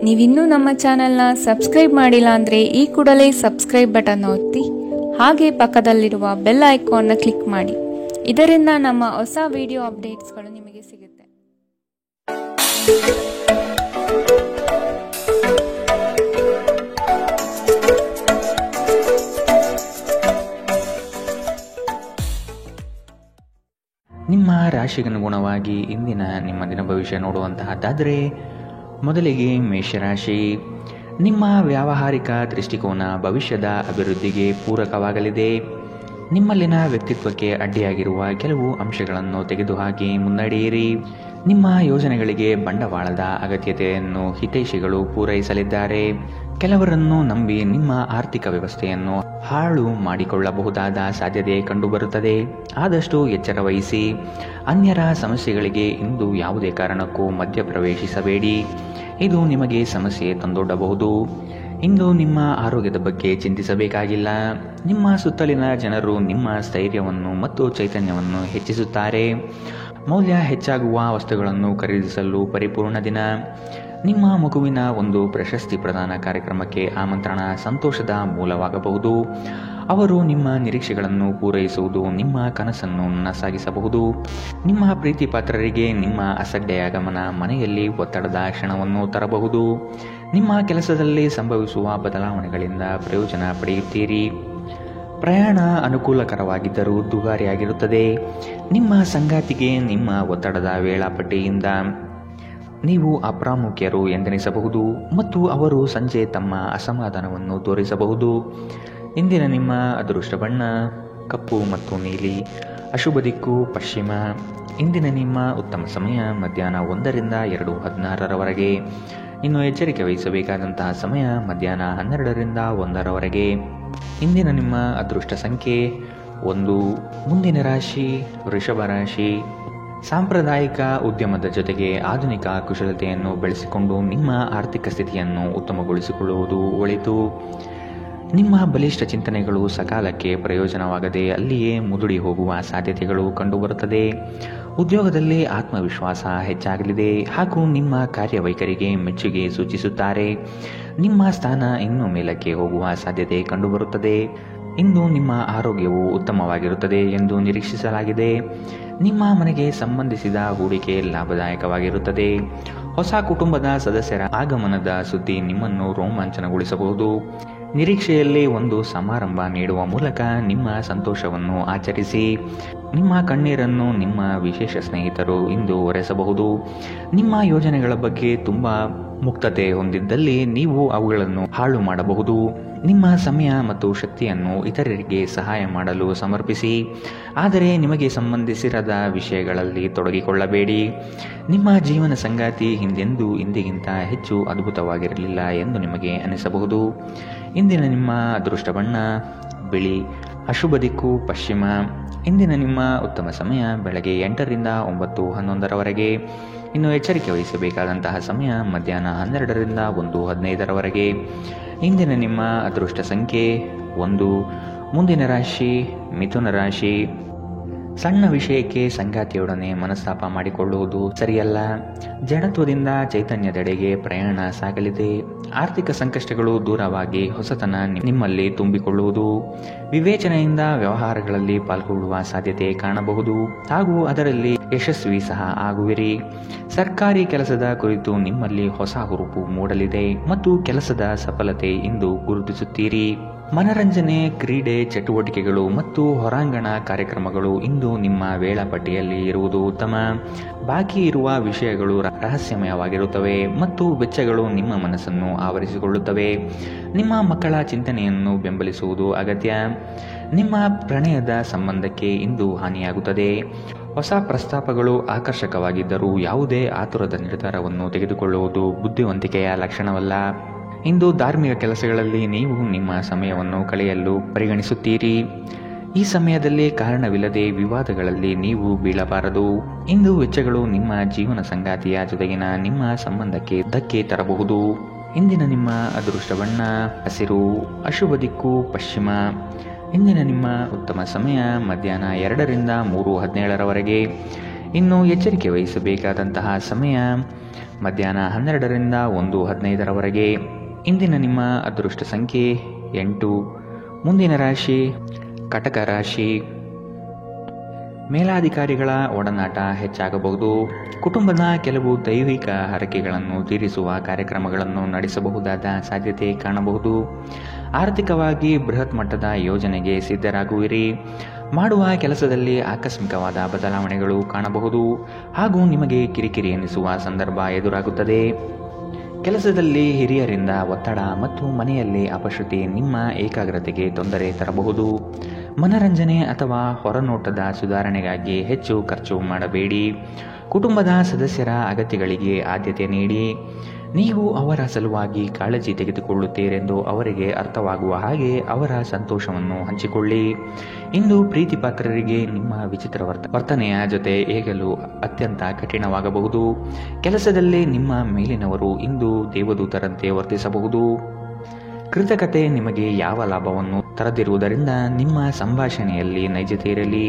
ನೀವಿನ್ನೂ ನಮ್ಮ ಚಾನೆಲ್ನ ಸಬ್ಸ್ಕ್ರೈಬ್ ಮಾಡಿಲ್ಲ ಅಂದರೆ ಈ ಕೂಡಲೇ ಸಬ್ಸ್ಕ್ರೈಬ್ ಬಟನ್ ಒತ್ತಿ ಹಾಗೆ ಪಕ್ಕದಲ್ಲಿರುವ ಬೆಲ್ ಐಕಾನ್ನ ಕ್ಲಿಕ್ ಮಾಡಿ. ಇದರಿಂದ ನಮ್ಮ ಹೊಸ ವಿಡಿಯೋ ಅಪ್ಡೇಟ್ಸ್ಗಳು ನಿಮಗೆ ಸಿಗುತ್ತೆ. ನಿಮ್ಮ ರಾಶಿಗನುಗುಣವಾಗಿ ಇಂದಿನ ನಿಮ್ಮ ದಿನ ಭವಿಷ್ಯ ನೋಡುವಂತಹದ್ದಾದರೆ, ಮೊದಲಿಗೆ ಮೇಷರಾಶಿ. ನಿಮ್ಮ ವ್ಯಾವಹಾರಿಕ ದೃಷ್ಟಿಕೋನ ಭವಿಷ್ಯದ ಅಭಿವೃದ್ಧಿಗೆ ಪೂರಕವಾಗಲಿದೆ. ನಿಮ್ಮಲ್ಲಿನ ವ್ಯಕ್ತಿತ್ವಕ್ಕೆ ಅಡ್ಡಿಯಾಗಿರುವ ಕೆಲವು ಅಂಶಗಳನ್ನು ತೆಗೆದುಹಾಕಿ ಮುನ್ನಡೆಯಿರಿ. ನಿಮ್ಮ ಯೋಜನೆಗಳಿಗೆ ಬಂಡವಾಳದ ಅಗತ್ಯತೆಯನ್ನು ಹಿತೈಷಿಗಳು ಪೂರೈಸಲಿದ್ದಾರೆ. ಕೆಲವರನ್ನು ನಂಬಿ ನಿಮ್ಮ ಆರ್ಥಿಕ ವ್ಯವಸ್ಥೆಯನ್ನು ಹಾಳು ಮಾಡಿಕೊಳ್ಳಬಹುದಾದ ಸಾಧ್ಯತೆ ಕಂಡುಬರುತ್ತದೆ. ಆದಷ್ಟು ಎಚ್ಚರ ವಹಿಸಿ. ಅನ್ಯರ ಸಮಸ್ಯೆಗಳಿಗೆ ಇಂದು ಯಾವುದೇ ಕಾರಣಕ್ಕೂ ಮಧ್ಯಪ್ರವೇಶಿಸಬೇಡಿ. ಇದು ನಿಮಗೆ ಸಮಸ್ಯೆ ತಂದೊಡ್ಡಬಹುದು. ಇಂದು ನಿಮ್ಮ ಆರೋಗ್ಯದ ಬಗ್ಗೆ ಚಿಂತಿಸಬೇಕಾಗಿಲ್ಲ. ನಿಮ್ಮ ಸುತ್ತಲಿನ ಜನರು ನಿಮ್ಮ ಸ್ಥೈರ್ಯವನ್ನು ಮತ್ತು ಚೈತನ್ಯವನ್ನು ಹೆಚ್ಚಿಸುತ್ತಾರೆ. ಮೌಲ್ಯ ಹೆಚ್ಚಾಗುವ ವಸ್ತುಗಳನ್ನು ಖರೀದಿಸಲು ಪರಿಪೂರ್ಣ ದಿನ. ನಿಮ್ಮ ಮಗುವಿನ ಒಂದು ಪ್ರಶಸ್ತಿ ಪ್ರದಾನ ಕಾರ್ಯಕ್ರಮಕ್ಕೆ ಆಮಂತ್ರಣ ಸಂತೋಷದ ಮೂಲವಾಗಬಹುದು. ಅವರು ನಿಮ್ಮ ನಿರೀಕ್ಷೆಗಳನ್ನು ಪೂರೈಸುವುದು ನಿಮ್ಮ ಕನಸನ್ನು ನನಸಾಗಿಸಬಹುದು. ನಿಮ್ಮ ಪ್ರೀತಿ ಪಾತ್ರರಿಗೆ ನಿಮ್ಮ ಅಸಡ್ಡೆಯ ಗಮನ ಮನೆಯಲ್ಲಿ ಒತ್ತಡದ ಕ್ಷಣವನ್ನು ತರಬಹುದು. ನಿಮ್ಮ ಕೆಲಸದಲ್ಲಿ ಸಂಭವಿಸುವ ಬದಲಾವಣೆಗಳಿಂದ ಪ್ರಯೋಜನ ಪಡೆಯುತ್ತೀರಿ. ಪ್ರಯಾಣ ಅನುಕೂಲಕರವಾಗಿದ್ದರೂ ದುಬಾರಿಯಾಗಿರುತ್ತದೆ. ನಿಮ್ಮ ಸಂಗಾತಿಗೆ ನಿಮ್ಮ ಒತ್ತಡದ ವೇಳಾಪಟ್ಟಿಯಿಂದ ನೀವು ಅಪ್ರಾಮುಖ್ಯರು ಎಂದೆನಿಸಬಹುದು ಮತ್ತು ಅವರು ಸಂಜೆ ತಮ್ಮ ಅಸಮಾಧಾನವನ್ನು ತೋರಿಸಬಹುದು. ಇಂದಿನ ನಿಮ್ಮ ಅದೃಷ್ಟ ಬಣ್ಣ ಕಪ್ಪು ಮತ್ತು ನೀಲಿ. ಅಶುಭ ದಿಕ್ಕು ಪಶ್ಚಿಮ. ಇಂದಿನ ನಿಮ್ಮ ಉತ್ತಮ ಸಮಯ ಮಧ್ಯಾಹ್ನ 1ರಿಂದ 2:16ರವರೆಗೆ. ಇನ್ನು ಎಚ್ಚರಿಕೆ ವಹಿಸಬೇಕಾದಂತಹ ಸಮಯ ಮಧ್ಯಾಹ್ನ 12ರಿಂದ 1ರವರೆಗೆ. ಇಂದಿನ ನಿಮ್ಮ ಅದೃಷ್ಟ ಸಂಖ್ಯೆ 1. ಮುಂದಿನ ರಾಶಿ ವೃಷಭ ರಾಶಿ. ಸಾಂಪ್ರದಾಯಿಕ ಉದ್ಯಮದ ಜೊತೆಗೆ ಆಧುನಿಕ ಕುಶಲತೆಯನ್ನು ಬೆಳೆಸಿಕೊಂಡು ನಿಮ್ಮ ಆರ್ಥಿಕ ಸ್ಥಿತಿಯನ್ನು ಉತ್ತಮಗೊಳಿಸಿಕೊಳ್ಳುವುದು ಒಳಿತು. ನಿಮ್ಮ ಬಲಿಷ್ಠ ಚಿಂತನೆಗಳು ಸಕಾಲಕ್ಕೆ ಪ್ರಯೋಜನವಾಗದೆ ಅಲ್ಲಿಯೇ ಮುದುಡಿ ಹೋಗುವ ಸಾಧ್ಯತೆಗಳು ಕಂಡುಬರುತ್ತದೆ. ಉದ್ಯೋಗದಲ್ಲಿ ಆತ್ಮವಿಶ್ವಾಸ ಹೆಚ್ಚಾಗಲಿದೆ ಹಾಗೂ ನಿಮ್ಮ ಕಾರ್ಯವೈಖರಿಗೆ ಮೆಚ್ಚುಗೆ ಸೂಚಿಸುತ್ತಾರೆ. ನಿಮ್ಮ ಸ್ಥಾನ ಇನ್ನೂ ಮೇಲಕ್ಕೆ ಹೋಗುವ ಸಾಧ್ಯತೆ ಕಂಡುಬರುತ್ತದೆ. ಇಂದು ನಿಮ್ಮ ಆರೋಗ್ಯವು ಉತ್ತಮವಾಗಿರುತ್ತದೆ ಎಂದು ನಿರೀಕ್ಷಿಸಲಾಗಿದೆ. ನಿಮ್ಮ ಮನೆಗೆ ಸಂಬಂಧಿಸಿದ ಹೂಡಿಕೆ ಲಾಭದಾಯಕವಾಗಿರುತ್ತದೆ. ಹೊಸ ಕುಟುಂಬದ ಸದಸ್ಯರ ಆಗಮನದ ಸುದ್ದಿ ನಿಮ್ಮನ್ನು ರೋಮಾಂಚನಗೊಳಿಸಬಹುದು. ನಿರೀಕ್ಷೆಯಲ್ಲಿ ಒಂದು ಸಮಾರಂಭ ನೀಡುವ ಮೂಲಕ ನಿಮ್ಮ ಸಂತೋಷವನ್ನು ಆಚರಿಸಿ. ನಿಮ್ಮ ಕಣ್ಣೀರನ್ನು ನಿಮ್ಮ ವಿಶೇಷ ಸ್ನೇಹಿತರು ಇಂದು ಒರೆಸಬಹುದು. ನಿಮ್ಮ ಯೋಜನೆಗಳ ಬಗ್ಗೆ ತುಂಬ ಮುಕ್ತತೆ ಹೊಂದಿದ್ದಲ್ಲಿ ನೀವು ಅವುಗಳನ್ನು ಹಾಳು ಮಾಡಬಹುದು. ನಿಮ್ಮ ಸಮಯ ಮತ್ತು ಶಕ್ತಿಯನ್ನು ಇತರರಿಗೆ ಸಹಾಯ ಮಾಡಲು ಸಮರ್ಪಿಸಿ. ಆದರೆ ನಿಮಗೆ ಸಂಬಂಧಿಸಿರದ ವಿಷಯಗಳಲ್ಲಿ ತೊಡಗಿಕೊಳ್ಳಬೇಡಿ. ನಿಮ್ಮ ಜೀವನ ಸಂಗಾತಿ ಹಿಂದೆಂದೂ ಇಂದಿಗಿಂತ ಹೆಚ್ಚು ಅದ್ಭುತವಾಗಿರಲಿಲ್ಲ ಎಂದು ನಿಮಗೆ ಅನಿಸಬಹುದು. ಇಂದಿನ ನಿಮ್ಮ ಅದೃಷ್ಟ ಬಣ್ಣ ಬಿಳಿ. ಅಶುಭ ದಿಕ್ಕು ಪಶ್ಚಿಮ. ಇಂದಿನ ನಿಮ್ಮ ಉತ್ತಮ ಸಮಯ ಬೆಳಗ್ಗೆ 8ರಿಂದ 9:11ರವರೆಗೆ. ಇನ್ನು ಎಚ್ಚರಿಕೆ ವಹಿಸಬೇಕಾದಂತಹ ಸಮಯ ಮಧ್ಯಾಹ್ನ 12ರಿಂದ 1:15ರವರೆಗೆ. ಇಂದಿನ ನಿಮ್ಮ ಅದೃಷ್ಟ ಸಂಖ್ಯೆ 1. ಮುಂದಿನ ರಾಶಿ ಮಿಥುನ ರಾಶಿ. ಸಣ್ಣ ವಿಷಯಕ್ಕೆ ಸಂಗಾತಿಯೊಡನೆ ಮನಸ್ತಾಪ ಮಾಡಿಕೊಳ್ಳುವುದು ಸರಿಯಲ್ಲ. ಜಡತ್ವದಿಂದ ಚೈತನ್ಯದೆಡೆಗೆ ಪ್ರಯಾಣ ಸಾಗಲಿದೆ. ಆರ್ಥಿಕ ಸಂಕಷ್ಟಗಳು ದೂರವಾಗಿ ಹೊಸತನ ನಿಮ್ಮಲ್ಲಿ ತುಂಬಿಕೊಳ್ಳುವುದು. ವಿವೇಚನೆಯಿಂದ ವ್ಯವಹಾರಗಳಲ್ಲಿ ಪಾಲ್ಗೊಳ್ಳುವ ಸಾಧ್ಯತೆ ಕಾಣಬಹುದು ಹಾಗೂ ಅದರಲ್ಲಿ ಯಶಸ್ವಿ ಸಹ ಆಗುವಿರಿ. ಸರ್ಕಾರಿ ಕೆಲಸದ ಕುರಿತು ನಿಮ್ಮಲ್ಲಿ ಹೊಸ ಹುರುಪು ಮೂಡಲಿದೆ ಮತ್ತು ಕೆಲಸದ ಸಫಲತೆ ಇಂದು ಗುರುತಿಸುತ್ತೀರಿ. ಮನರಂಜನೆ, ಕ್ರೀಡೆ ಚಟುವಟಿಕೆಗಳು ಮತ್ತು ಹೊರಾಂಗಣ ಕಾರ್ಯಕ್ರಮಗಳು ಇಂದು ನಿಮ್ಮ ವೇಳಾಪಟ್ಟಿಯಲ್ಲಿ ಇರುವುದು ಉತ್ತಮ. ಬಾಕಿ ಇರುವ ವಿಷಯಗಳು ರಹಸ್ಯಮಯವಾಗಿರುತ್ತವೆ ಮತ್ತು ವೆಚ್ಚಗಳು ನಿಮ್ಮ ಮನಸ್ಸನ್ನು ಆವರಿಸಿಕೊಳ್ಳುತ್ತವೆ. ನಿಮ್ಮ ಮಕ್ಕಳ ಚಿಂತನೆಯನ್ನು ಬೆಂಬಲಿಸುವುದು ಅಗತ್ಯ. ನಿಮ್ಮ ಪ್ರಣಯದ ಸಂಬಂಧಕ್ಕೆ ಇಂದು ಹಾನಿಯಾಗುತ್ತದೆ. ಹೊಸ ಪ್ರಸ್ತಾಪಗಳು ಆಕರ್ಷಕವಾಗಿದ್ದರೂ ಯಾವುದೇ ಆತುರದ ನಿರ್ಧಾರವನ್ನು ತೆಗೆದುಕೊಳ್ಳುವುದು ಬುದ್ಧಿವಂತಿಕೆಯ ಲಕ್ಷಣವಲ್ಲ. ಇಂದು ಧಾರ್ಮಿಕ ಕೆಲಸಗಳಲ್ಲಿ ನೀವು ನಿಮ್ಮ ಸಮಯವನ್ನು ಕಳೆಯಲು ಪರಿಗಣಿಸುತ್ತೀರಿ. ಈ ಸಮಯದಲ್ಲಿ ಕಾರಣವಿಲ್ಲದೆ ವಿವಾದಗಳಲ್ಲಿ ನೀವು ಬೀಳಬಾರದು. ಇಂದು ವೆಚ್ಚಗಳು ನಿಮ್ಮ ಜೀವನ ಸಂಗಾತಿಯ ಜೊತೆಗಿನ ನಿಮ್ಮ ಸಂಬಂಧಕ್ಕೆ ಧಕ್ಕೆ ತರಬಹುದು. ಇಂದಿನ ನಿಮ್ಮ ಅದೃಷ್ಟ ಬಣ್ಣ ಹಸಿರು. ಅಶುಭ ದಿಕ್ಕು ಪಶ್ಚಿಮ. ಇಂದಿನ ನಿಮ್ಮ ಉತ್ತಮ ಸಮಯ ಮಧ್ಯಾಹ್ನ 2ರಿಂದ 3:17ರವರೆಗೆ. ಇನ್ನು ಎಚ್ಚರಿಕೆ ವಹಿಸಬೇಕಾದಂತಹ ಸಮಯ ಮಧ್ಯಾಹ್ನ 12ರಿಂದ 1:15 ಇಂದಿನ ನಿಮ್ಮ ಅದೃಷ್ಟ ಸಂಖ್ಯೆ 8. ಮುಂದಿನ ರಾಶಿ ಕಟಕ ರಾಶಿ. ಮೇಲಾಧಿಕಾರಿಗಳ ಒಡನಾಟ ಹೆಚ್ಚಾಗಬಹುದು. ಕುಟುಂಬದ ಕೆಲವು ದೈವಿಕ ಹರಕೆಗಳನ್ನು ತೀರಿಸುವ ಕಾರ್ಯಕ್ರಮಗಳನ್ನು ನಡೆಸಬಹುದಾದ ಸಾಧ್ಯತೆ ಕಾಣಬಹುದು. ಆರ್ಥಿಕವಾಗಿ ಬೃಹತ್ ಮಟ್ಟದ ಯೋಜನೆಗೆ ಸಿದ್ಧರಾಗುವಿರಿ. ಮಾಡುವ ಕೆಲಸದಲ್ಲಿ ಆಕಸ್ಮಿಕವಾದ ಬದಲಾವಣೆಗಳು ಕಾಣಬಹುದು ಹಾಗೂ ನಿಮಗೆ ಕಿರಿಕಿರಿ ಎನಿಸುವ ಸಂದರ್ಭ ಎದುರಾಗುತ್ತದೆ. ಕೆಲಸದಲ್ಲಿ ಹಿರಿಯರಿಂದ ಒತ್ತಡ ಮತ್ತು ಮನೆಯಲ್ಲಿ ಅಪಶ್ರುತಿ ನಿಮ್ಮ ಏಕಾಗ್ರತೆಗೆ ತೊಂದರೆ ತರಬಹುದು. ಮನರಂಜನೆ ಅಥವಾ ಹೊರನೋಟದ ಸುಧಾರಣೆಗಾಗಿ ಹೆಚ್ಚು ಖರ್ಚು ಮಾಡಬೇಡಿ. ಕುಟುಂಬದ ಸದಸ್ಯರ ಅಗತ್ಯಗಳಿಗೆ ಆದ್ಯತೆ ನೀಡಿ. ನೀವು ಅವರ ಸಲುವಾಗಿ ಕಾಳಜಿ ತೆಗೆದುಕೊಳ್ಳುತ್ತೀರೆಂದು ಅವರಿಗೆ ಅರ್ಥವಾಗುವ ಹಾಗೆ ಅವರ ಸಂತೋಷವನ್ನು ಹಂಚಿಕೊಳ್ಳಿ. ಇಂದು ಪ್ರೀತಿ ಪಾತ್ರರಿಗೆ ನಿಮ್ಮ ವಿಚಿತ್ರ ವರ್ತನೆಯ ಜೊತೆ ಹೇಗಲು ಅತ್ಯಂತ ಕಠಿಣವಾಗಬಹುದು. ಕೆಲಸದಲ್ಲಿ ನಿಮ್ಮ ಮೇಲಿನವರು ಇಂದು ದೇವದೂತರಂತೆ ವರ್ತಿಸಬಹುದು. ಕೃತಕತೆ ನಿಮಗೆ ಯಾವ ಲಾಭವನ್ನು ತರದಿರುವುದರಿಂದ ನಿಮ್ಮ ಸಂಭಾಷಣೆಯಲ್ಲಿ ನೈಜತೆ ಇರಲಿ.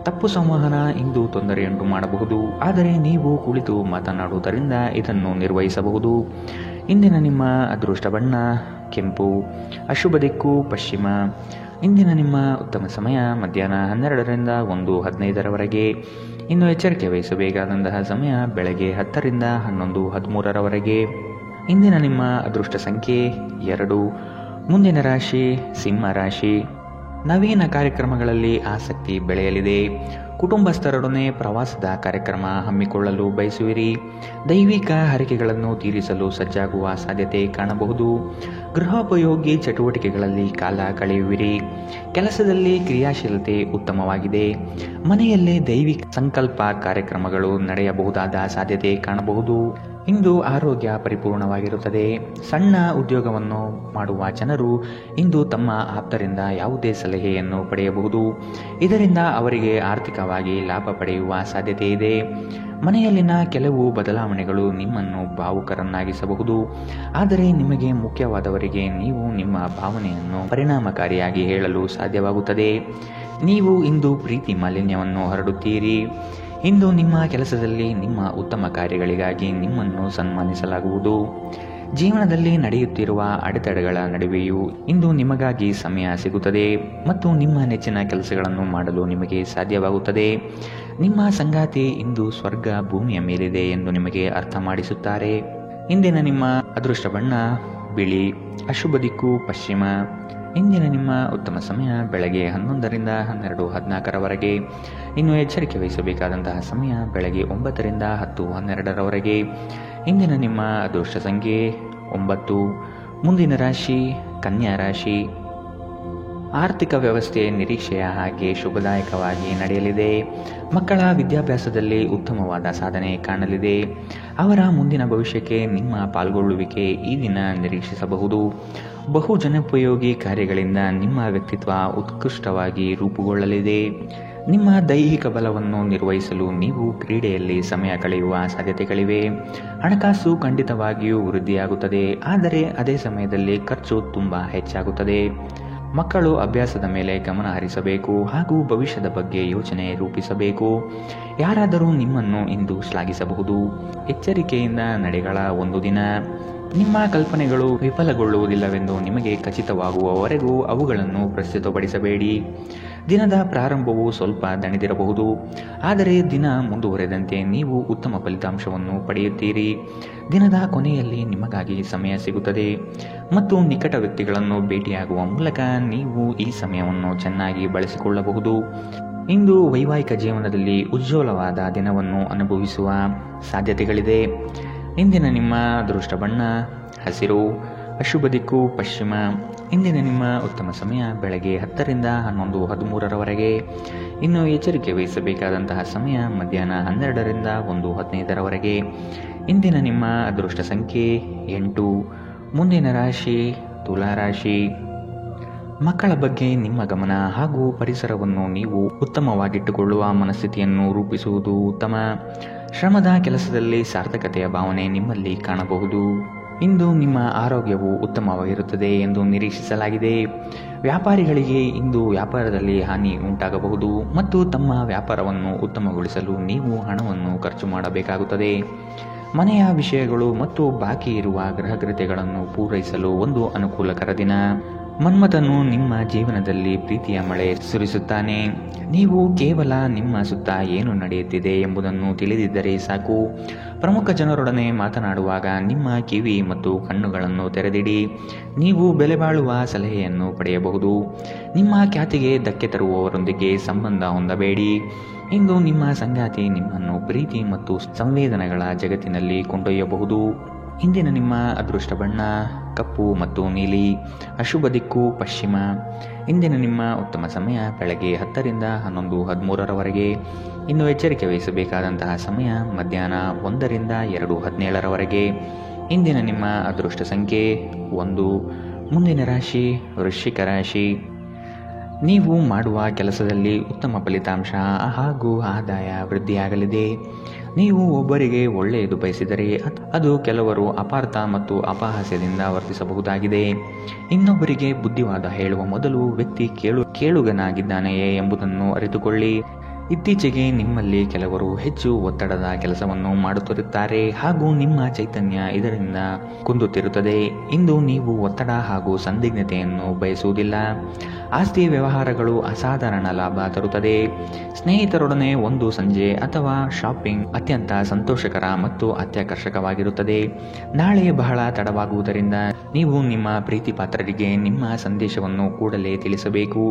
ತಪ್ಪು ಸಂವಹನ ಇಂದು ತೊಂದರೆಯುಂಟು ಮಾಡಬಹುದು, ಆದರೆ ನೀವು ಕುಳಿತು ಮಾತನಾಡುವುದರಿಂದ ಇದನ್ನು ನಿರ್ವಹಿಸಬಹುದು. ಇಂದಿನ ನಿಮ್ಮ ಅದೃಷ್ಟ ಬಣ್ಣ ಕೆಂಪು. ಅಶುಭ ದಿಕ್ಕು ಪಶ್ಚಿಮ. ಇಂದಿನ ನಿಮ್ಮ ಉತ್ತಮ ಸಮಯ ಮಧ್ಯಾಹ್ನ 12ರಿಂದ 1:15. ಇನ್ನು ಎಚ್ಚರಿಕೆ ವಹಿಸಬೇಕಾದಂತಹ ಸಮಯ ಬೆಳಗ್ಗೆ 10ರಿಂದ 11:13. ಇಂದಿನ ನಿಮ್ಮ ಅದೃಷ್ಟ ಸಂಖ್ಯೆ 2. ಮುಂದಿನ ರಾಶಿ ಸಿಂಹ ರಾಶಿ. ನವೀನ ಕಾರ್ಯಕ್ರಮಗಳಲ್ಲಿ ಆಸಕ್ತಿ ಬೆಳೆಯಲಿದೆ. ಕುಟುಂಬಸ್ಥರೊಡನೆ ಪ್ರವಾಸದ ಕಾರ್ಯಕ್ರಮ ಹಮ್ಮಿಕೊಳ್ಳಲು ಬಯಸುವಿರಿ. ದೈವಿಕ ಹರಕೆಗಳನ್ನು ತೀರಿಸಲು ಸಜ್ಜಾಗುವ ಸಾಧ್ಯತೆ ಕಾಣಬಹುದು. ಗೃಹೋಪಯೋಗಿ ಚಟುವಟಿಕೆಗಳಲ್ಲಿ ಕಾಲ ಕಳೆಯುವಿರಿ. ಕೆಲಸದಲ್ಲಿ ಕ್ರಿಯಾಶೀಲತೆ ಉತ್ತಮವಾಗಿದೆ. ಮನೆಯಲ್ಲೇ ದೈವಿಕ ಸಂಕಲ್ಪ ಕಾರ್ಯಕ್ರಮಗಳು ನಡೆಯಬಹುದಾದ ಸಾಧ್ಯತೆ ಕಾಣಬಹುದು. ಇಂದು ಆರೋಗ್ಯ ಪರಿಪೂರ್ಣವಾಗಿರುತ್ತದೆ. ಸಣ್ಣ ಉದ್ಯೋಗವನ್ನು ಮಾಡುವ ಜನರು ಇಂದು ತಮ್ಮ ಆಪ್ತರಿಂದ ಯಾವುದೇ ಸಲಹೆಯನ್ನು ಪಡೆಯಬಹುದು. ಇದರಿಂದ ಅವರಿಗೆ ಆರ್ಥಿಕವಾಗಿ ಲಾಭ ಪಡೆಯುವ ಸಾಧ್ಯತೆ ಇದೆ. ಮನೆಯಲ್ಲಿನ ಕೆಲವು ಬದಲಾವಣೆಗಳು ನಿಮ್ಮನ್ನು ಭಾವುಕರನ್ನಾಗಿಸಬಹುದು, ಆದರೆ ನಿಮಗೆ ಮುಖ್ಯವಾದವರಿಗೆ ನೀವು ನಿಮ್ಮ ಭಾವನೆಯನ್ನು ಪರಿಣಾಮಕಾರಿಯಾಗಿ ಹೇಳಲು ಸಾಧ್ಯವಾಗುತ್ತದೆ. ನೀವು ಇಂದು ಪ್ರೀತಿ ಮಾಲಿನ್ಯವನ್ನು ಹರಡುತ್ತೀರಿ. ಇಂದು ನಿಮ್ಮ ಕೆಲಸದಲ್ಲಿ ನಿಮ್ಮ ಉತ್ತಮ ಕಾರ್ಯಗಳಿಗಾಗಿ ನಿಮ್ಮನ್ನು ಸನ್ಮಾನಿಸಲಾಗುವುದು. ಜೀವನದಲ್ಲಿ ನಡೆಯುತ್ತಿರುವ ಅಡೆತಡೆಗಳ ನಡುವೆಯೂ ಇಂದು ನಿಮಗಾಗಿ ಸಮಯ ಸಿಗುತ್ತದೆ ಮತ್ತು ನಿಮ್ಮ ನೆಚ್ಚಿನ ಕೆಲಸಗಳನ್ನು ಮಾಡಲು ನಿಮಗೆ ಸಾಧ್ಯವಾಗುತ್ತದೆ. ನಿಮ್ಮ ಸಂಗಾತಿ ಇಂದು ಸ್ವರ್ಗ ಭೂಮಿಯ ಮೇಲಿದೆ ಎಂದು ನಿಮಗೆ ಅರ್ಥ ಮಾಡಿಸುತ್ತಾರೆ. ಇಂದಿನ ನಿಮ್ಮ ಅದೃಷ್ಟ ಬಣ್ಣ ಬಿಳಿ. ಅಶುಭ ದಿಕ್ಕು ಪಶ್ಚಿಮ. ಇಂದಿನ ನಿಮ್ಮ ಉತ್ತಮ ಸಮಯ ಬೆಳಗ್ಗೆ 11ರಿಂದ 12:14. ಇನ್ನು ಎಚ್ಚರಿಕೆ ವಹಿಸಬೇಕಾದಂತಹ ಸಮಯ ಬೆಳಗ್ಗೆ 9ರಿಂದ 10:12. ಇಂದಿನ ನಿಮ್ಮ ಅದೃಷ್ಟ ಸಂಖ್ಯೆ 9. ಮುಂದಿನ ರಾಶಿ ಕನ್ಯಾ ರಾಶಿ. ಆರ್ಥಿಕ ವ್ಯವಸ್ಥೆ ನಿರೀಕ್ಷೆಯ ಹಾಗೆ ಶುಭದಾಯಕವಾಗಿ ನಡೆಯಲಿದೆ. ಮಕ್ಕಳ ವಿದ್ಯಾಭ್ಯಾಸದಲ್ಲಿ ಉತ್ತಮವಾದ ಸಾಧನೆ ಕಾಣಲಿದೆ. ಅವರ ಮುಂದಿನ ಭವಿಷ್ಯಕ್ಕೆ ನಿಮ್ಮ ಪಾಲ್ಗೊಳ್ಳುವಿಕೆ ಈ ದಿನ ನಿರೀಕ್ಷಿಸಬಹುದು. ಬಹು ಜನೋಪಯೋಗಿ ಕಾರ್ಯಗಳಿಂದ ನಿಮ್ಮ ವ್ಯಕ್ತಿತ್ವ ಉತ್ಕೃಷ್ಟವಾಗಿ ರೂಪುಗೊಳ್ಳಲಿದೆ. ನಿಮ್ಮ ದೈಹಿಕ ಬಲವನ್ನು ನಿರ್ವಹಿಸಲು ನೀವು ಕ್ರೀಡೆಯಲ್ಲಿ ಸಮಯ ಕಳೆಯುವ ಸಾಧ್ಯತೆಗಳಿವೆ. ಹಣಕಾಸು ಖಂಡಿತವಾಗಿಯೂ ವೃದ್ಧಿಯಾಗುತ್ತದೆ, ಆದರೆ ಅದೇ ಸಮಯದಲ್ಲಿ ಖರ್ಚು ತುಂಬ ಹೆಚ್ಚಾಗುತ್ತದೆ. ಮಕ್ಕಳು ಅಭ್ಯಾಸದ ಮೇಲೆ ಗಮನ ಹರಿಸಬೇಕು ಹಾಗೂ ಭವಿಷ್ಯದ ಬಗ್ಗೆ ಯೋಚನೆ ರೂಪಿಸಬೇಕು. ಯಾರಾದರೂ ನಿಮ್ಮನ್ನು ಇಂದು ಶ್ಲಾಘಿಸಬಹುದು. ಎಚ್ಚರಿಕೆಯಿಂದ ನಡೆಗಳ ಒಂದು ದಿನ. ನಿಮ್ಮ ಕಲ್ಪನೆಗಳು ವಿಫಲಗೊಳ್ಳುವುದಿಲ್ಲವೆಂದು ನಿಮಗೆ ಖಚಿತವಾಗುವವರೆಗೂ ಅವುಗಳನ್ನು ಪ್ರಸ್ತುತಪಡಿಸಬೇಡಿ. ದಿನದ ಪ್ರಾರಂಭವು ಸ್ವಲ್ಪ ದಣಿದಿರಬಹುದು, ಆದರೆ ದಿನ ಮುಂದುವರೆದಂತೆ ನೀವು ಉತ್ತಮ ಫಲಿತಾಂಶವನ್ನು ಪಡೆಯುತ್ತೀರಿ. ದಿನದ ಕೊನೆಯಲ್ಲಿ ನಿಮಗಾಗಿ ಸಮಯ ಸಿಗುತ್ತದೆ ಮತ್ತು ನಿಕಟ ವ್ಯಕ್ತಿಗಳನ್ನು ಭೇಟಿಯಾಗುವ ಮೂಲಕ ನೀವು ಈ ಸಮಯವನ್ನು ಚೆನ್ನಾಗಿ ಬಳಸಿಕೊಳ್ಳಬಹುದು. ಇಂದು ವೈವಾಹಿಕ ಜೀವನದಲ್ಲಿ ಉಜ್ವಲವಾದ ದಿನವನ್ನು ಅನುಭವಿಸುವ ಸಾಧ್ಯತೆಗಳಿದೆ. ಇಂದಿನ ನಿಮ್ಮ ಅದೃಷ್ಟ ಬಣ್ಣ ಹಸಿರು. ಅಶುಭ ದಿಕ್ಕು ಪಶ್ಚಿಮ. ಇಂದಿನ ನಿಮ್ಮ ಉತ್ತಮ ಸಮಯ ಬೆಳಗ್ಗೆ 10ರಿಂದ 11:13. ಇನ್ನು ಎಚ್ಚರಿಕೆ ವಹಿಸಬೇಕಾದಂತಹ ಸಮಯ ಮಧ್ಯಾಹ್ನ 12ರಿಂದ 1:15. ಇಂದಿನ ನಿಮ್ಮ ಅದೃಷ್ಟ ಸಂಖ್ಯೆ 8. ಮುಂದಿನ ರಾಶಿ ತುಲಾ ರಾಶಿ. ಮಕ್ಕಳ ಬಗ್ಗೆ ನಿಮ್ಮ ಗಮನ ಹಾಗೂ ಪರಿಸರವನ್ನು ನೀವು ಉತ್ತಮವಾಗಿಟ್ಟುಕೊಳ್ಳುವ ಮನಸ್ಥಿತಿಯನ್ನು ರೂಪಿಸುವುದು ಉತ್ತಮ. ಶ್ರಮದ ಕೆಲಸದಲ್ಲಿ ಸಾರ್ಥಕತೆಯ ಭಾವನೆ ನಿಮ್ಮಲ್ಲಿ ಕಾಣಬಹುದು. ಇಂದು ನಿಮ್ಮ ಆರೋಗ್ಯವು ಉತ್ತಮವಾಗಿರುತ್ತದೆ ಎಂದು ನಿರೀಕ್ಷಿಸಲಾಗಿದೆ. ವ್ಯಾಪಾರಿಗಳಿಗೆ ಇಂದು ವ್ಯಾಪಾರದಲ್ಲಿ ಹಾನಿ ಉಂಟಾಗಬಹುದು ಮತ್ತು ತಮ್ಮ ವ್ಯಾಪಾರವನ್ನು ಉತ್ತಮಗೊಳಿಸಲು ನೀವು ಹಣವನ್ನು ಖರ್ಚು ಮಾಡಬೇಕಾಗುತ್ತದೆ. ಮನೆಯ ವಿಷಯಗಳು ಮತ್ತು ಬಾಕಿ ಇರುವ ಗೃಹಕೃತ್ಯಗಳನ್ನು ಪೂರೈಸಲು ಒಂದು ಅನುಕೂಲಕರ ದಿನ. ಮನ್ಮಥನು ನಿಮ್ಮ ಜೀವನದಲ್ಲಿ ಪ್ರೀತಿಯ ಮಳೆ ಸುರಿಸುತ್ತಾನೆ. ನೀವು ಕೇವಲ ನಿಮ್ಮ ಸುತ್ತ ಏನು ನಡೆಯುತ್ತಿದೆ ಎಂಬುದನ್ನು ತಿಳಿದಿದ್ದರೆ ಸಾಕು. ಪ್ರಮುಖ ಜನರೊಡನೆ ಮಾತನಾಡುವಾಗ ನಿಮ್ಮ ಕಿವಿ ಮತ್ತು ಕಣ್ಣುಗಳನ್ನು ತೆರೆದಿಡಿ. ನೀವು ಬೆಲೆಬಾಳುವ ಸಲಹೆಯನ್ನು ಪಡೆಯಬಹುದು. ನಿಮ್ಮ ಖ್ಯಾತಿಗೆ ಧಕ್ಕೆ ತರುವವರೊಂದಿಗೆ ಸಂಬಂಧ ಹೊಂದಬೇಡಿ. ಇಂದು ನಿಮ್ಮ ಸಂಗಾತಿ ನಿಮ್ಮನ್ನು ಪ್ರೀತಿ ಮತ್ತು ಸಂವೇದನೆಗಳ ಜಗತ್ತಿನಲ್ಲಿ ಕೊಂಡೊಯ್ಯಬಹುದು. ಇಂದಿನ ನಿಮ್ಮ ಅದೃಷ್ಟ ಬಣ್ಣ ಕಪ್ಪು ಮತ್ತು ನೀಲಿ. ಅಶುಭ ದಿಕ್ಕು ಪಶ್ಚಿಮ. ಇಂದಿನ ನಿಮ್ಮ ಉತ್ತಮ ಸಮಯ ಬೆಳಗ್ಗೆ 10 ರಿಂದ 11:13 ಇನ್ನು ಎಚ್ಚರಿಕೆ ವಹಿಸಬೇಕಾದಂತಹ ಸಮಯ ಮಧ್ಯಾಹ್ನ 1 ರಿಂದ 2:17 ಇಂದಿನ ನಿಮ್ಮ ಅದೃಷ್ಟ ಸಂಖ್ಯೆ 1. ಮುಂದಿನ ರಾಶಿ ವೃಶ್ಚಿಕ ರಾಶಿ. ನೀವು ಮಾಡುವ ಕೆಲಸದಲ್ಲಿ ಉತ್ತಮ ಫಲಿತಾಂಶ ಹಾಗೂ ಆದಾಯ ವೃದ್ಧಿಯಾಗಲಿದೆ. ನೀವು ಒಬ್ಬರಿಗೆ ಒಳ್ಳೆಯದು ಬಯಸಿದರೆ ಅದು ಕೆಲವರು ಅಪಾರ್ಥ ಮತ್ತು ಅಪಹಾಸ್ಯದಿಂದ ವರ್ತಿಸಬಹುದಾಗಿದೆ. ಇನ್ನೊಬ್ಬರಿಗೆ ಬುದ್ಧಿವಾದ ಹೇಳುವ ಮೊದಲು ವ್ಯಕ್ತಿ ಕೇಳುಗನಾಗಿದ್ದಾನೆಯೇ ಎಂಬುದನ್ನು ಅರಿತುಕೊಳ್ಳಿ. ಇತ್ತೀಚೆಗೆ ನಿಮ್ಮಲ್ಲಿ ಕೆಲವರು ಹೆಚ್ಚು ಒತ್ತಡದ ಕೆಲಸವನ್ನು ಮಾಡುತ್ತಿರುತ್ತಾರೆ ಹಾಗೂ ನಿಮ್ಮ ಚೈತನ್ಯ ಇದರಿಂದ ಕುಂದುತ್ತಿರುತ್ತದೆ. ಇಂದು ನೀವು ಒತ್ತಡ ಹಾಗೂ ಸಂದಿಗ್ಧತೆಯನ್ನು ಬಯಸುವುದಿಲ್ಲ. ಆಸ್ತಿ ವ್ಯವಹಾರಗಳು ಅಸಾಧಾರಣ ಲಾಭ ತರುತ್ತದೆ. ಸ್ನೇಹಿತರೊಡನೆ ಒಂದು ಸಂಜೆ ಅಥವಾ ಶಾಪಿಂಗ್ ಅತ್ಯಂತ ಸಂತೋಷಕರ ಮತ್ತು ಅತ್ಯಾಕರ್ಷಕವಾಗಿರುತ್ತದೆ. ನಾಳೆ ಬಹಳ ತಡವಾಗುವುದರಿಂದ ನೀವು ನಿಮ್ಮ ಪ್ರೀತಿ ಪಾತ್ರರಿಗೆ ನಿಮ್ಮ ಸಂದೇಶವನ್ನು ಕೂಡಲೇ ತಿಳಿಸಬೇಕು.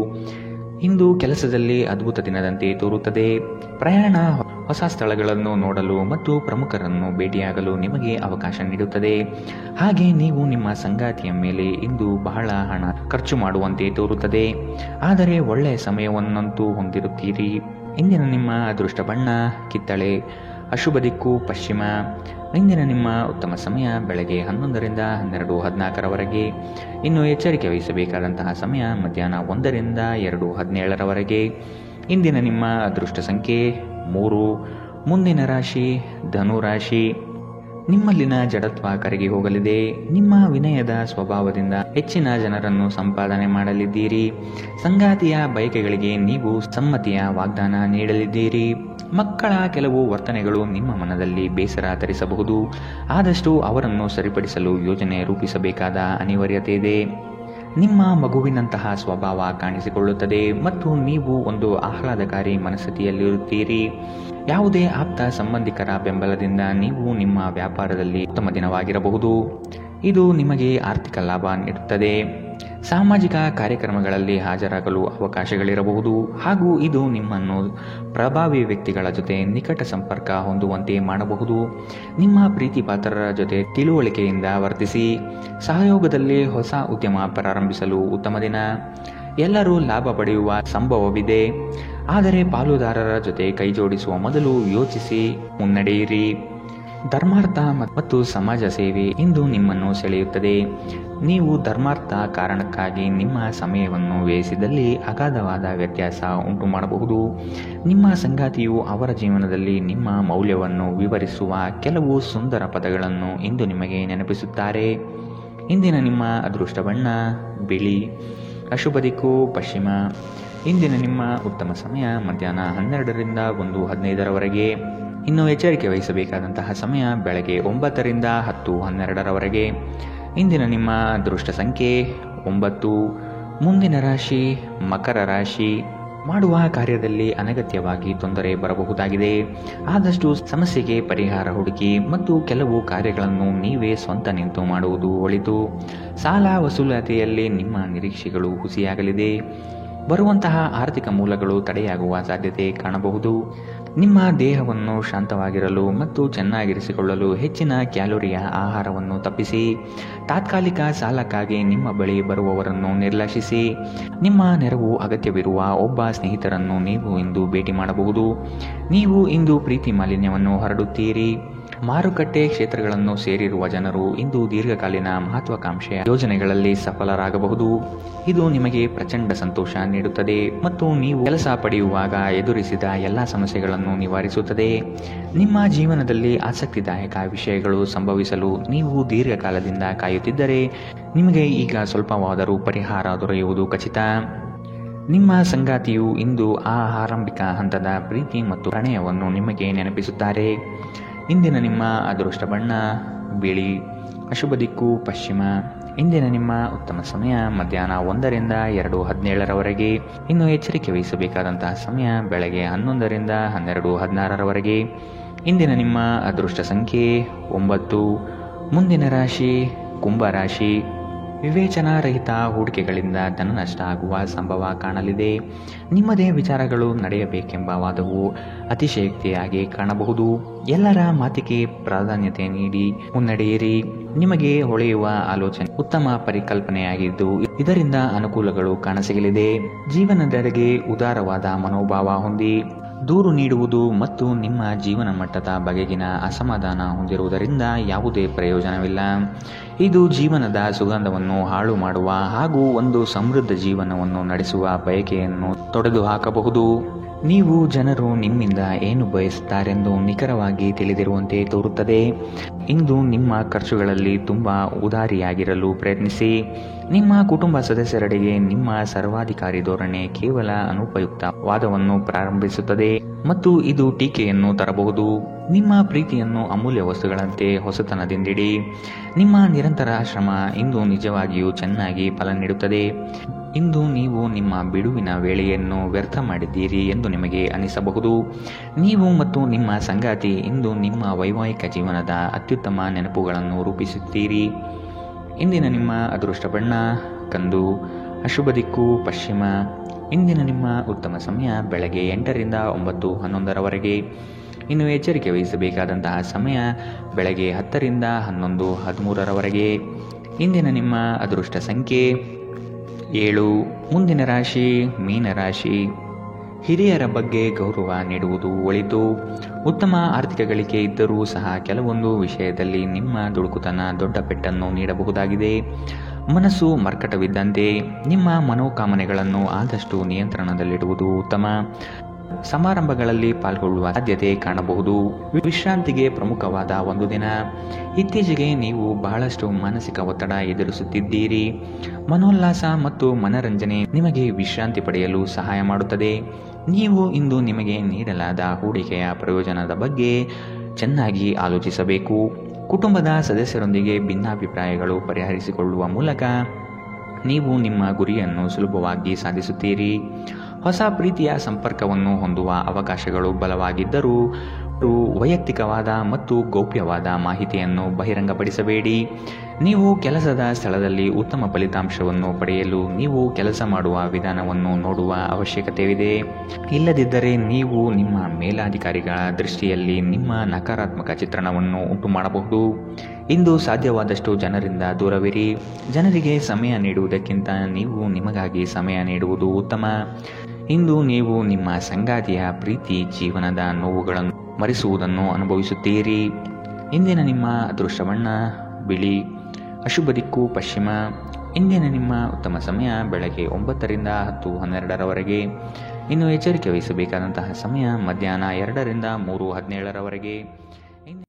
ಇಂದು ಕೆಲಸದಲ್ಲಿ ಅದ್ಭುತ ದಿನದಂತೆ ತೋರುತ್ತದೆ. ಪ್ರಯಾಣ ಹೊಸ ಸ್ಥಳಗಳನ್ನು ನೋಡಲು ಮತ್ತು ಪ್ರಮುಖರನ್ನು ಭೇಟಿಯಾಗಲು ನಿಮಗೆ ಅವಕಾಶ ನೀಡುತ್ತದೆ. ಹಾಗೆ ನೀವು ನಿಮ್ಮ ಸಂಗಾತಿಯ ಮೇಲೆ ಇಂದು ಬಹಳ ಹಣ ಖರ್ಚು ಮಾಡುವಂತೆ ತೋರುತ್ತದೆ. ಆದರೆ ಒಳ್ಳೆಯ ಸಮಯವನ್ನಂತೂ ಹೊಂದಿರುತ್ತೀರಿ. ಇಂದಿನ ನಿಮ್ಮ ಅದೃಷ್ಟ ಬಣ್ಣ ಕಿತ್ತಳೆ. ಅಶುಭ ದಿಕ್ಕು ಪಶ್ಚಿಮ. ಇಂದಿನ ನಿಮ್ಮ ಉತ್ತಮ ಸಮಯ ಬೆಳಗ್ಗೆ 11 ರಿಂದ 12:14 ಇನ್ನು ಎಚ್ಚರಿಕೆ ವಹಿಸಬೇಕಾದಂತಹ ಸಮಯ ಮಧ್ಯಾಹ್ನ 1 ರಿಂದ 2:17 ಇಂದಿನ ನಿಮ್ಮ ಅದೃಷ್ಟ ಸಂಖ್ಯೆ 3. ಮುಂದಿನ ರಾಶಿ ಧನುರಾಶಿ. ನಿಮ್ಮಲ್ಲಿನ ಜಡತ್ವ ಕರಗಿ ಹೋಗಲಿದೆ. ನಿಮ್ಮ ವಿನಯದ ಸ್ವಭಾವದಿಂದ ಹೆಚ್ಚಿನ ಜನರನ್ನು ಸಂಪಾದನೆ ಮಾಡಲಿದ್ದೀರಿ. ಸಂಗಾತಿಯ ಬಯಕೆಗಳಿಗೆ ನೀವು ಸಮ್ಮತಿಯ ವಾಗ್ದಾನ ನೀಡಲಿದ್ದೀರಿ. ಮಕ್ಕಳ ಕೆಲವು ವರ್ತನೆಗಳು ನಿಮ್ಮ ಮನದಲ್ಲಿ ಬೇಸರ ತರಿಸಬಹುದು. ಆದಷ್ಟು ಅವರನ್ನು ಸರಿಪಡಿಸಲು ಯೋಜನೆ ರೂಪಿಸಬೇಕಾದ ಅನಿವಾರ್ಯತೆ ಇದೆ. ನಿಮ್ಮ ಮಗುವಿನಂತಹ ಸ್ವಭಾವ ಕಾಣಿಸಿಕೊಳ್ಳುತ್ತದೆ ಮತ್ತು ನೀವು ಒಂದು ಆಹ್ಲಾದಕಾರಿ ಮನಸ್ಥಿತಿಯಲ್ಲಿರುತ್ತೀರಿ. ಯಾವುದೇ ಆಪ್ತ ಸಂಬಂಧಿಕರ ಬೆಂಬಲದಿಂದ ನೀವು ನಿಮ್ಮ ವ್ಯಾಪಾರದಲ್ಲಿ ಉತ್ತಮ ದಿನವಾಗಿರಬಹುದು. ಇದು ನಿಮಗೆ ಆರ್ಥಿಕ ಲಾಭ ನೀಡುತ್ತದೆ. ಸಾಮಾಜಿಕ ಕಾರ್ಯಕ್ರಮಗಳಲ್ಲಿ ಹಾಜರಾಗಲು ಅವಕಾಶಗಳಿರಬಹುದು ಹಾಗೂ ಇದು ನಿಮ್ಮನ್ನು ಪ್ರಭಾವಿ ವ್ಯಕ್ತಿಗಳ ಜೊತೆ ನಿಕಟ ಸಂಪರ್ಕ ಹೊಂದುವಂತೆ ಮಾಡಬಹುದು. ನಿಮ್ಮ ಪ್ರೀತಿ ಪಾತ್ರರ ಜೊತೆ ತಿಳುವಳಿಕೆಯಿಂದ ವರ್ತಿಸಿ. ಸಹಯೋಗದಲ್ಲಿ ಹೊಸ ಉದ್ಯಮ ಪ್ರಾರಂಭಿಸಲು ಉತ್ತಮ ದಿನ. ಎಲ್ಲರೂ ಲಾಭ ಪಡೆಯುವ ಸಂಭವವಿದೆ. ಆದರೆ ಪಾಲುದಾರರ ಜೊತೆ ಕೈಜೋಡಿಸುವ ಮೊದಲು ಯೋಚಿಸಿ ಮುನ್ನಡೆಯಿರಿ. ಧರ್ಮಾರ್ಥ ಮತ್ತು ಸಮಾಜ ಸೇವೆ ಇಂದು ನಿಮ್ಮನ್ನು ಸೆಳೆಯುತ್ತದೆ. ನೀವು ಧರ್ಮಾರ್ಥ ಕಾರಣಕ್ಕಾಗಿ ನಿಮ್ಮ ಸಮಯವನ್ನು ವ್ಯಯಿಸಿದಲ್ಲಿ ಅಗಾಧವಾದ ವ್ಯತ್ಯಾಸ ಉಂಟು ಮಾಡಬಹುದು. ನಿಮ್ಮ ಸಂಗಾತಿಯು ಅವರ ಜೀವನದಲ್ಲಿ ನಿಮ್ಮ ಮೌಲ್ಯವನ್ನು ವಿವರಿಸುವ ಕೆಲವು ಸುಂದರ ಪದಗಳನ್ನು ಇಂದು ನಿಮಗೆ ನೆನಪಿಸುತ್ತಾರೆ. ಇಂದಿನ ನಿಮ್ಮ ಅದೃಷ್ಟ ಬಣ್ಣ ಬಿಳಿ. ಅಶುಭ ದಿಕ್ಕು ಪಶ್ಚಿಮ. ಇಂದಿನ ನಿಮ್ಮ ಉತ್ತಮ ಸಮಯ ಮಧ್ಯಾಹ್ನ 12 ರಿಂದ 1:15 ಇನ್ನು ಎಚ್ಚರಿಕೆ ವಹಿಸಬೇಕಾದಂತಹ ಸಮಯ ಬೆಳಗ್ಗೆ 9 ರಿಂದ 10:12 ಇಂದಿನ ನಿಮ್ಮ ಅದೃಷ್ಟ ಸಂಖ್ಯೆ 9. ಮುಂದಿನ ರಾಶಿ ಮಕರ ರಾಶಿ. ಮಾಡುವ ಕಾರ್ಯದಲ್ಲಿ ಅನಗತ್ಯವಾಗಿ ತೊಂದರೆ ಬರಬಹುದಾಗಿದೆ. ಆದಷ್ಟು ಸಮಸ್ಯೆಗೆ ಪರಿಹಾರ ಹುಡುಕಿ ಮತ್ತು ಕೆಲವು ಕಾರ್ಯಗಳನ್ನು ನೀವೇ ಸ್ವಂತ ನಿಂತು ಮಾಡುವುದು ಒಳಿತು. ಸಾಲ ವಸೂಲಾತಿಯಲ್ಲಿ ನಿಮ್ಮ ನಿರೀಕ್ಷೆಗಳು ಹುಸಿಯಾಗಲಿದೆ. ಬರುವಂತಹ ಆರ್ಥಿಕ ಮೂಲಗಳು ತಡೆಯಾಗುವ ಸಾಧ್ಯತೆ ಕಾಣಬಹುದು. ನಿಮ್ಮ ದೇಹವನ್ನು ಶಾಂತವಾಗಿರಲು ಮತ್ತು ಚೆನ್ನಾಗಿರಿಸಿಕೊಳ್ಳಲು ಹೆಚ್ಚಿನ ಕ್ಯಾಲೋರಿಯ ಆಹಾರವನ್ನು ತಪ್ಪಿಸಿ. ತಾತ್ಕಾಲಿಕ ಸಾಲಕ್ಕಾಗಿ ನಿಮ್ಮ ಬಳಿ ಬರುವವರನ್ನು ನಿರ್ಲಕ್ಷಿಸಿ. ನಿಮ್ಮ ನೆರವು ಅಗತ್ಯವಿರುವ ಒಬ್ಬ ಸ್ನೇಹಿತರನ್ನು ನೀವು ಇಂದು ಭೇಟಿ ಮಾಡಬಹುದು. ನೀವು ಇಂದು ಪ್ರೀತಿ ಮಾಲಿನ್ಯವನ್ನು ಹರಡುತ್ತೀರಿ. ಮಾರುಕಟ್ಟೆ ಕ್ಷೇತ್ರಗಳನ್ನು ಸೇರಿರುವ ಜನರು ಇಂದು ದೀರ್ಘಕಾಲೀನ ಮಹತ್ವಾಕಾಂಕ್ಷೆಯ ಯೋಜನೆಗಳಲ್ಲಿ ಸಫಲರಾಗಬಹುದು. ಇದು ನಿಮಗೆ ಪ್ರಚಂಡ ಸಂತೋಷ ನೀಡುತ್ತದೆ ಮತ್ತು ನೀವು ಕೆಲಸ ಪಡೆಯುವಾಗ ಎದುರಿಸಿದ ಎಲ್ಲ ಸಮಸ್ಯೆಗಳನ್ನು ನಿವಾರಿಸುತ್ತದೆ. ನಿಮ್ಮ ಜೀವನದಲ್ಲಿ ಆಸಕ್ತಿದಾಯಕ ವಿಷಯಗಳು ಸಂಭವಿಸಲು ನೀವು ದೀರ್ಘಕಾಲದಿಂದ ಕಾಯುತ್ತಿದ್ದರೆ ನಿಮಗೆ ಈಗ ಸ್ವಲ್ಪವಾದರೂ ಪರಿಹಾರ ದೊರೆಯುವುದು ಖಚಿತ. ನಿಮ್ಮ ಸಂಗಾತಿಯು ಇಂದು ಆ ಆರಂಭಿಕ ಹಂತದ ಪ್ರೀತಿ ಮತ್ತು ಪ್ರಣಯವನ್ನು ನಿಮಗೆ ನೆನಪಿಸುತ್ತಾರೆ. ಇಂದಿನ ನಿಮ್ಮ ಅದೃಷ್ಟ ಬಣ್ಣ ಬಿಳಿ. ಅಶುಭ ದಿಕ್ಕು ಪಶ್ಚಿಮ. ಇಂದಿನ ನಿಮ್ಮ ಉತ್ತಮ ಸಮಯ ಮಧ್ಯಾಹ್ನ 1ರಿಂದ 2:17ರವರೆಗೆ. ಇನ್ನು ಎಚ್ಚರಿಕೆ ವಹಿಸಬೇಕಾದಂತಹ ಸಮಯ ಬೆಳಗ್ಗೆ 11ರಿಂದ 12:16ರವರೆಗೆ. ಇಂದಿನ ನಿಮ್ಮ ಅದೃಷ್ಟ ಸಂಖ್ಯೆ 9. ಮುಂದಿನ ರಾಶಿ ಕುಂಭ ರಾಶಿ. ವಿವೇಚನಾರಹಿತ ಹೂಡಿಕೆಗಳಿಂದ ಧನ ನಷ್ಟ ಆಗುವ ಸಂಭವ ಕಾಣಲಿದೆ. ನಿಮ್ಮದೇ ವಿಚಾರಗಳು ನಡೆಯಬೇಕೆಂಬ ವಾದವು ಅತಿಶಯೋಕ್ತಿಯಾಗಿ ಕಾಣಬಹುದು. ಎಲ್ಲರ ಮಾತಿಗೆ ಪ್ರಾಧಾನ್ಯತೆ ನೀಡಿ ಮುನ್ನಡೆಯಿರಿ. ನಿಮಗೆ ಹೊಳೆಯುವ ಆಲೋಚನೆ ಉತ್ತಮ ಪರಿಕಲ್ಪನೆಯಾಗಿದ್ದು ಇದರಿಂದ ಅನುಕೂಲಗಳು ಕಾಣಸಿಗಲಿದೆ. ಜೀವನದೆಡೆಗೆ ಉದಾರವಾದ ಮನೋಭಾವ ಹೊಂದಿ ದೂರು ನೀಡುವುದು ಮತ್ತು ನಿಮ್ಮ ಜೀವನ ಮಟ್ಟದ ಬಗೆಗಿನ ಅಸಮಾಧಾನ ಹೊಂದಿರುವುದರಿಂದ ಯಾವುದೇ ಪ್ರಯೋಜನವಿಲ್ಲ. ಇದು ಜೀವನದ ಸುಗಂಧವನ್ನು ಹಾಳು ಮಾಡುವ ಹಾಗೂ ಒಂದು ಸಮೃದ್ಧ ಜೀವನವನ್ನು ನಡೆಸುವ ಬಯಕೆಯನ್ನು ತೊಡೆದುಹಾಕಬಹುದು. ನೀವು ಜನರು ನಿಮ್ಮಿಂದ ಏನು ಬಯಸುತ್ತಾರೆಂದು ನಿಖರವಾಗಿ ತಿಳಿದಿರುವಂತೆ ತೋರುತ್ತದೆ. ಇಂದು ನಿಮ್ಮ ಖರ್ಚುಗಳಲ್ಲಿ ತುಂಬಾ ಉದಾರಿಯಾಗಿರಲು ಪ್ರಯತ್ನಿಸಿ. ನಿಮ್ಮ ಕುಟುಂಬ ಸದಸ್ಯರೆಡೆಗೆ ನಿಮ್ಮ ಸರ್ವಾಧಿಕಾರಿ ಧೋರಣೆ ಕೇವಲ ಅನುಪಯುಕ್ತ ವಾದವನ್ನು ಪ್ರಾರಂಭಿಸುತ್ತದೆ ಮತ್ತು ಇದು ಟೀಕೆಯನ್ನು ತರಬಹುದು. ನಿಮ್ಮ ಪ್ರೀತಿಯನ್ನು ಅಮೂಲ್ಯ ವಸ್ತುಗಳಂತೆ ಹೊಸತನದಿಂದಿಡಿ. ನಿಮ್ಮ ನಿರಂತರ ಶ್ರಮ ಇಂದು ನಿಜವಾಗಿಯೂ ಚೆನ್ನಾಗಿ ಫಲ ನೀಡುತ್ತದೆ. ಇಂದು ನೀವು ನಿಮ್ಮ ಬಿಡುವಿನ ವೇಳೆಯನ್ನು ವ್ಯರ್ಥ ಮಾಡಿದ್ದೀರಿ ಎಂದು ನಿಮಗೆ ಅನಿಸಬಹುದು. ನೀವು ಮತ್ತು ನಿಮ್ಮ ಸಂಗಾತಿ ಇಂದು ನಿಮ್ಮ ವೈವಾಹಿಕ ಜೀವನದ ಅತ್ಯುತ್ತಮ ನೆನಪುಗಳನ್ನು ರೂಪಿಸುತ್ತೀರಿ. ಇಂದಿನ ನಿಮ್ಮ ಅದೃಷ್ಟ ಬಣ್ಣ ಕಂದು. ಅಶುಭ ದಿಕ್ಕು ಪಶ್ಚಿಮ. ಇಂದಿನ ನಿಮ್ಮ ಉತ್ತಮ ಸಮಯ ಬೆಳಗ್ಗೆ 8ರಿಂದ 9:11ರವರೆಗೆ. ಇನ್ನು ಎಚ್ಚರಿಕೆ ವಹಿಸಬೇಕಾದಂತಹ ಸಮಯ ಬೆಳಗ್ಗೆ 10ರಿಂದ 11:13ರವರೆಗೆ. ಇಂದಿನ ನಿಮ್ಮ ಅದೃಷ್ಟ ಸಂಖ್ಯೆ 7. ಮುಂದಿನ ರಾಶಿ ಮೀನರಾಶಿ. ಹಿರಿಯರ ಬಗ್ಗೆ ಗೌರವ ನೀಡುವುದು ಒಳಿತು. ಉತ್ತಮ ಆರ್ಥಿಕ ಗಳಿಕೆ ಇದ್ದರೂ ಸಹ ಕೆಲವೊಂದು ವಿಷಯದಲ್ಲಿ ನಿಮ್ಮ ದುಡುಕುತನ ದೊಡ್ಡ ಪೆಟ್ಟನ್ನು ನೀಡಬಹುದಾಗಿದೆ. ಮನಸ್ಸು ಮರ್ಕಟವಿದ್ದಂತೆ ನಿಮ್ಮ ಮನೋಕಾಮನೆಗಳನ್ನು ಆದಷ್ಟು ನಿಯಂತ್ರಣದಲ್ಲಿಡುವುದು ಉತ್ತಮ. ಸಮಾರಂಭಗಳಲ್ಲಿ ಪಾಲ್ಗೊಳ್ಳುವ ಸಾಧ್ಯತೆ ಕಾಣಬಹುದು. ವಿಶ್ರಾಂತಿಗೆ ಪ್ರಮುಖವಾದ ಒಂದು ದಿನ. ಇತ್ತೀಚೆಗೆ ನೀವು ಬಹಳಷ್ಟು ಮಾನಸಿಕ ಒತ್ತಡ ಎದುರಿಸುತ್ತಿದ್ದೀರಿ. ಮನೋಲ್ಲಾಸ ಮತ್ತು ಮನರಂಜನೆ ನಿಮಗೆ ವಿಶ್ರಾಂತಿ ಪಡೆಯಲು ಸಹಾಯ ಮಾಡುತ್ತದೆ. ನೀವು ಇಂದು ನಿಮಗೆ ನೀಡಲಾದ ಹೂಡಿಕೆಯ ಪ್ರಯೋಜನದ ಬಗ್ಗೆ ಚೆನ್ನಾಗಿ ಆಲೋಚಿಸಬೇಕು. ಕುಟುಂಬದ ಸದಸ್ಯರೊಂದಿಗೆ ಭಿನ್ನಾಭಿಪ್ರಾಯಗಳು ಪರಿಹರಿಸಿಕೊಳ್ಳುವ ಮೂಲಕ ನೀವು ನಿಮ್ಮ ಗುರಿಯನ್ನು ಸುಲಭವಾಗಿ ಸಾಧಿಸುತ್ತೀರಿ. ಹೊಸ ಪ್ರೀತಿಯ ಸಂಪರ್ಕವನ್ನು ಹೊಂದುವ ಅವಕಾಶಗಳು ಬಲವಾಗಿದ್ದರೂ ವೈಯಕ್ತಿಕವಾದ ಮತ್ತು ಗೌಪ್ಯವಾದ ಮಾಹಿತಿಯನ್ನು ಬಹಿರಂಗಪಡಿಸಬೇಡಿ. ನೀವು ಕೆಲಸದ ಸ್ಥಳದಲ್ಲಿ ಉತ್ತಮ ಫಲಿತಾಂಶವನ್ನು ಪಡೆಯಲು ನೀವು ಕೆಲಸ ಮಾಡುವ ವಿಧಾನವನ್ನು ನೋಡುವ ಅವಶ್ಯಕತೆಯಿದೆ. ಇಲ್ಲದಿದ್ದರೆ ನೀವು ನಿಮ್ಮ ಮೇಲಾಧಿಕಾರಿಗಳ ದೃಷ್ಟಿಯಲ್ಲಿ ನಿಮ್ಮ ನಕಾರಾತ್ಮಕ ಚಿತ್ರಣವನ್ನು ಉಂಟು ಮಾಡಬಹುದು. ಇಂದು ಸಾಧ್ಯವಾದಷ್ಟು ಜನರಿಂದ ದೂರವಿರಿ. ಜನರಿಗೆ ಸಮಯ ನೀಡುವುದಕ್ಕಿಂತ ನೀವು ನಿಮಗಾಗಿ ಸಮಯ ನೀಡುವುದು ಉತ್ತಮ. ಇಂದು ನೀವು ನಿಮ್ಮ ಸಂಗಾತಿಯ ಪ್ರೀತಿ ಜೀವನದ ನೋವುಗಳನ್ನು ಮರೆಸುವುದನ್ನು ಅನುಭವಿಸುತ್ತೀರಿ. ಇಂದಿನ ನಿಮ್ಮ ಅದೃಷ್ಟ ಬಣ್ಣ ಬಿಳಿ. ಅಶುಭ ದಿಕ್ಕು ಪಶ್ಚಿಮ. ಇಂದಿನ ನಿಮ್ಮ ಉತ್ತಮ ಸಮಯ ಬೆಳಗ್ಗೆ 9ರಿಂದ 10:12ರವರೆಗೆ. ಇನ್ನು ಎಚ್ಚರಿಕೆ ವಹಿಸಬೇಕಾದಂತಹ ಸಮಯ ಮಧ್ಯಾಹ್ನ 2ರಿಂದ 3:17ರವರೆಗೆ.